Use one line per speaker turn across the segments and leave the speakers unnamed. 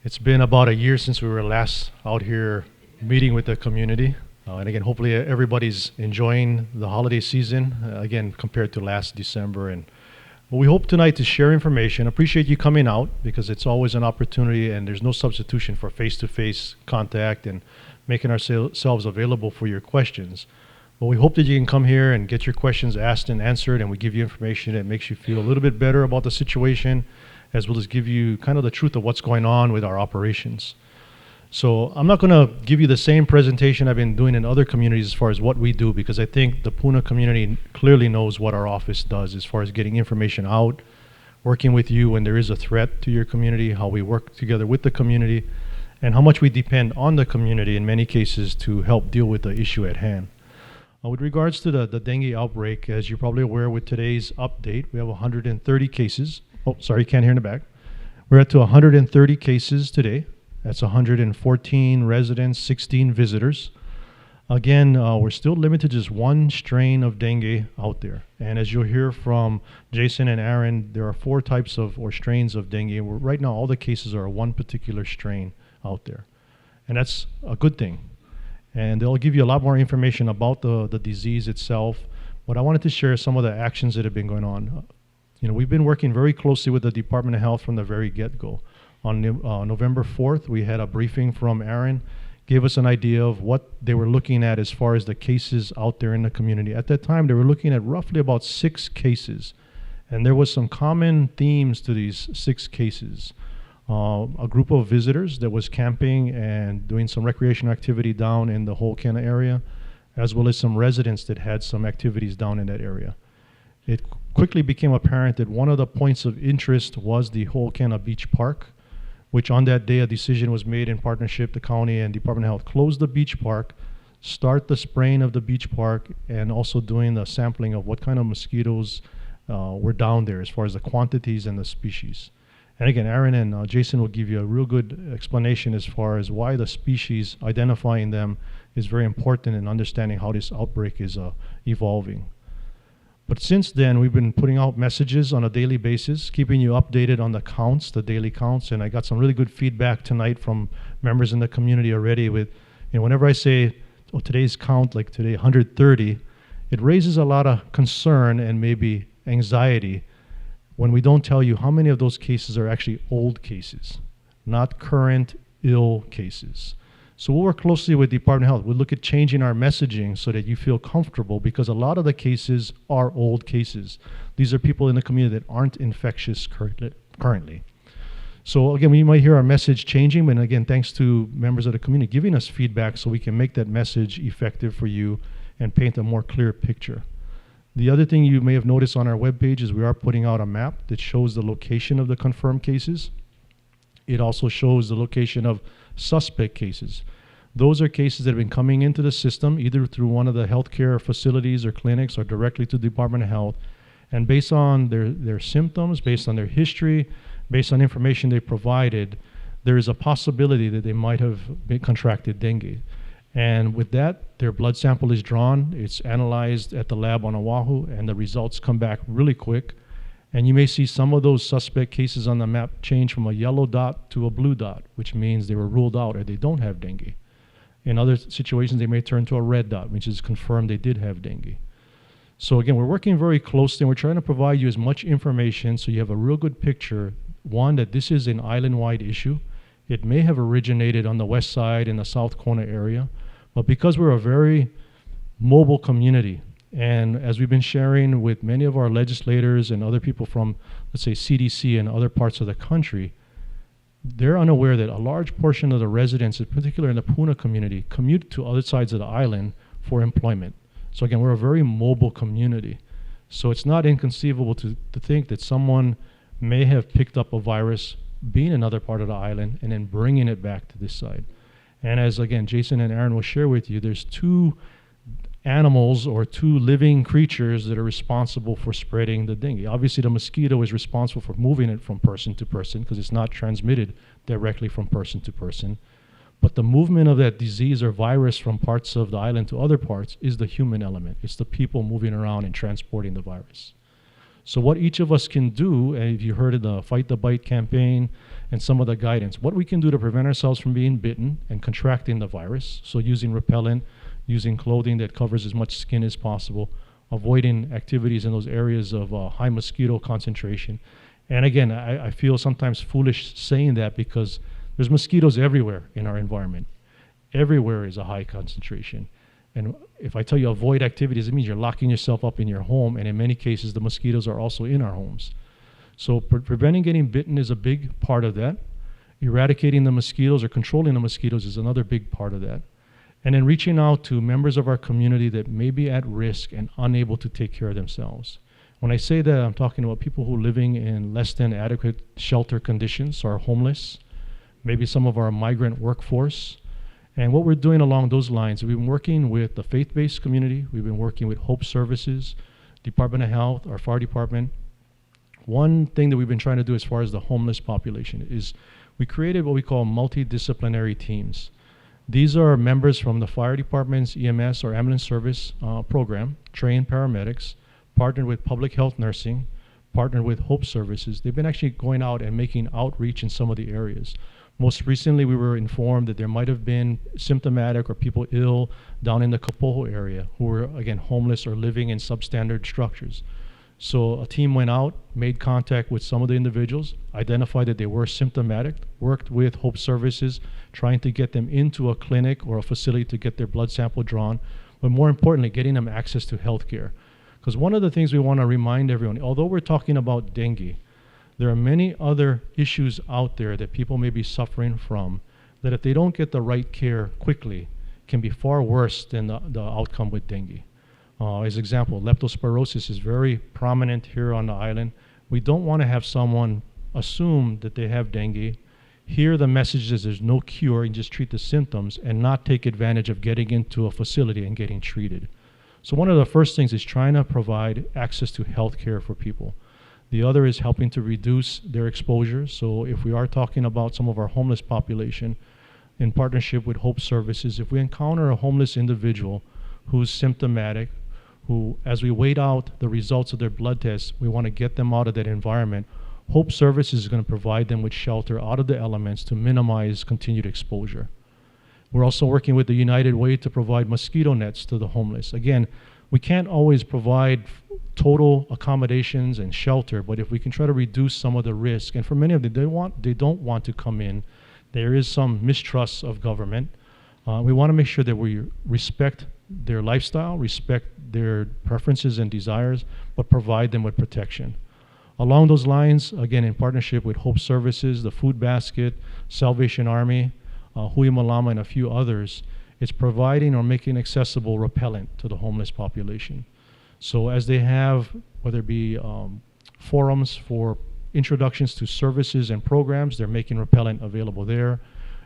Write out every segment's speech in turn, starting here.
It's been about a year since we were last out here meeting with the community. And again, hopefully everybody's enjoying the holiday season, again, compared to last December. And we hope tonight to share information. Appreciate you coming out because it's always an opportunity and there's no substitution for face-to-face contact and making ourselves available for your questions. But we hope that you can come here and get your questions asked and answered, and we give you information that makes you feel a little bit better about the situation, as well as give you kind of the truth of what's going on with our operations. So I'm not going to give you the same presentation I've been doing in other communities as far as what we do, because I think the Puna community clearly knows what our office does as far as getting information out, working with you when there is a threat to your community, how we work together with the community, and how much we depend on the community in many cases to help deal with the issue at hand. With regards to the dengue outbreak, as you're probably aware with today's update, we have 130 cases. Oh, sorry, can't hear in the back. We're at to 130 cases today. That's 114 residents, 16 visitors. Again, we're still limited to just one strain of dengue out there. And as you'll hear from Jason and Aaron, there are four types of or strains of dengue. Right now, all the cases are one particular strain out there. And that's a good thing. And they'll give you a lot more information about the disease itself. But I wanted to share some of the actions that have been going on. We've been working very closely with the Department of Health from the very get-go. On November 4th, we had a briefing from Aaron, gave us an idea of what they were looking at as far as the cases out there in the community. At that time, they were looking at roughly about 6 cases. And there was some common themes to these 6 cases. A group of visitors that was camping and doing some recreational activity down in the Holkena area, as well as some residents that had some activities down in that area. It quickly became apparent that one of the points of interest was the Holkena Beach Park, which on that day a decision was made in partnership. The county and Department of Health closed the beach park, start the spraying of the beach park, and also doing the sampling of what kind of mosquitoes were down there as far as the quantities and the species. And again, Aaron and Jason will give you a real good explanation as far as why the species, identifying them, is very important in understanding how this outbreak is evolving. But since then, we've been putting out messages on a daily basis, keeping you updated on the counts, the daily counts, and I got some really good feedback tonight from members in the community already with, whenever I say, oh, today's count, like today, 130, it raises a lot of concern and maybe anxiety when we don't tell you how many of those cases are actually old cases, not current ill cases. So we'll work closely with Department of Health. We'll look at changing our messaging so that you feel comfortable, because a lot of the cases are old cases. These are people in the community that aren't infectious currently. So again, we might hear our message changing, and again, thanks to members of the community giving us feedback so we can make that message effective for you and paint a more clear picture. The other thing you may have noticed on our webpage is we are putting out a map that shows the location of the confirmed cases. It also shows the location of suspect cases. Those are cases that have been coming into the system either through one of the healthcare facilities or clinics or directly to the Department of Health. And based on their symptoms, based on their history, based on information they provided, there is a possibility that they might have contracted dengue. And with that, their blood sample is drawn, it's analyzed at the lab on Oahu, and the results come back really quick. And you may see some of those suspect cases on the map change from a yellow dot to a blue dot, which means they were ruled out or they don't have dengue. In other situations, they may turn to a red dot, which is confirmed they did have dengue. So again, we're working very closely, and we're trying to provide you as much information so you have a real good picture. One, that this is an island-wide issue. It may have originated on the west side in the South Kona area, but because we're a very mobile community, and as we've been sharing with many of our legislators and other people from, let's say, CDC and other parts of the country, they're unaware that a large portion of the residents, in particular in the Puna community, commute to other sides of the island for employment. So again, we're a very mobile community. So it's not inconceivable to think that someone may have picked up a virus being another part of the island and then bringing it back to this side. And as, again, Jason and Aaron will share with you, there's 2 animals or 2 living creatures that are responsible for spreading the dengue. Obviously, the mosquito is responsible for moving it from person to person because it's not transmitted directly from person to person. But the movement of that disease or virus from parts of the island to other parts is the human element. It's the people moving around and transporting the virus. So what each of us can do, and if you heard of the Fight the Bite campaign and some of the guidance, what we can do to prevent ourselves from being bitten and contracting the virus, so using repellent, using clothing that covers as much skin as possible, avoiding activities in those areas of high mosquito concentration. And again, I feel sometimes foolish saying that because there's mosquitoes everywhere in our environment. Everywhere is a high concentration. And if I tell you avoid activities, it means you're locking yourself up in your home, and in many cases, the mosquitoes are also in our homes. So preventing getting bitten is a big part of that. Eradicating the mosquitoes or controlling the mosquitoes is another big part of that. And then reaching out to members of our community that may be at risk and unable to take care of themselves. When I say that, I'm talking about people who are living in less than adequate shelter conditions, are homeless, maybe some of our migrant workforce. And what we're doing along those lines, we've been working with the faith-based community, we've been working with Hope Services, Department of Health, our fire department. One thing that we've been trying to do as far as the homeless population is we created what we call multidisciplinary teams. These are members from the fire department's EMS or ambulance service program, trained paramedics, partnered with public health nursing, partnered with Hope Services. They've been actually going out and making outreach in some of the areas. Most recently, we were informed that there might have been symptomatic or people ill down in the Kapoho area who were, again, homeless or living in substandard structures. So a team went out, made contact with some of the individuals, identified that they were symptomatic, worked with Hope Services, trying to get them into a clinic or a facility to get their blood sample drawn, but more importantly, getting them access to health care. Because one of the things we want to remind everyone, although we're talking about dengue, there are many other issues out there that people may be suffering from that if they don't get the right care quickly can be far worse than the outcome with dengue. As an example, leptospirosis is very prominent here on the island. We don't want to have someone assume that they have dengue, hear the message that there's no cure and just treat the symptoms and not take advantage of getting into a facility and getting treated. So one of the first things is trying to provide access to health care for people. The other is helping to reduce their exposure. So if we are talking about some of our homeless population, in partnership with Hope Services, if we encounter a homeless individual who's symptomatic, who, as we wait out the results of their blood tests, we want to get them out of that environment, Hope Services is going to provide them with shelter out of the elements to minimize continued exposure. We're also working with the United Way to provide mosquito nets to the homeless. Again, we can't always provide total accommodations and shelter, but if we can try to reduce some of the risk, and for many of them, they don't want to come in. There is some mistrust of government. We want to make sure that we respect their lifestyle, respect their preferences and desires, but provide them with protection. Along those lines, again, in partnership with Hope Services, the Food Basket, Salvation Army, Hui Malama, and a few others, it's providing or making accessible repellent to the homeless population. So as they have, whether it be forums for introductions to services and programs, they're making repellent available there.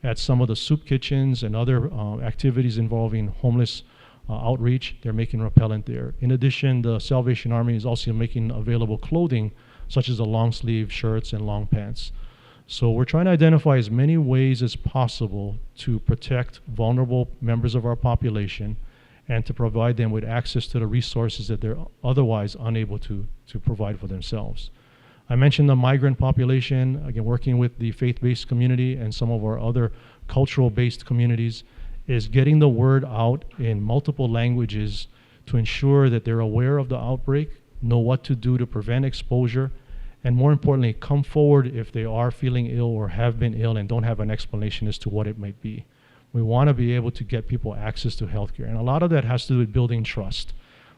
At some of the soup kitchens and other activities involving homeless outreach, they're making repellent there. In addition, the Salvation Army is also making available clothing, such as the long sleeve shirts and long pants. So we're trying to identify as many ways as possible to protect vulnerable members of our population and to provide them with access to the resources that they're otherwise unable to provide for themselves. I mentioned the migrant population, again, working with the faith-based community and some of our other cultural-based communities, is getting the word out in multiple languages to ensure that they're aware of the outbreak, know what to do to prevent exposure, and more importantly, come forward if they are feeling ill or have been ill and don't have an explanation as to what it might be. We want to be able to get people access to healthcare, and a lot of that has to do with building trust.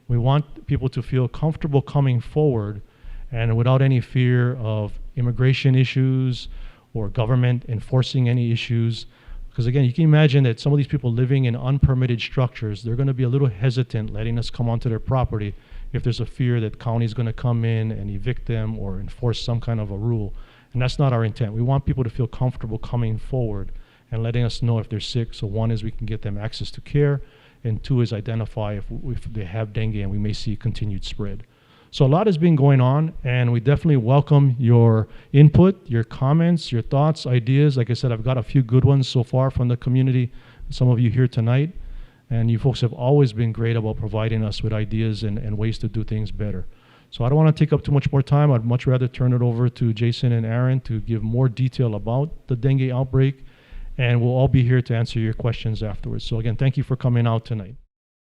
We want people to feel comfortable coming forward and without any fear of immigration issues or government enforcing any issues. Because again, you can imagine that some of these people living in unpermitted structures, they're going to be a little hesitant letting us come onto their property if there's a fear that county's going to come in and evict them or enforce some kind of a rule. And that's not our intent. We want people to feel comfortable coming forward and letting us know if they're sick. So one is we can get them access to care, and two is identify if they have dengue and we may see continued spread. So a lot has been going on, and we definitely welcome your input, your comments, your thoughts, ideas. Like I said, I've got a few good ones so far from the community, some of you here tonight, and you folks have always been great about providing us with ideas and ways to do things better. So I don't want to take up too much more time. I'd much rather turn it over to Jason and Aaron to give more detail about the dengue outbreak, and we'll all be here to answer your questions afterwards. So again, thank you for coming out tonight.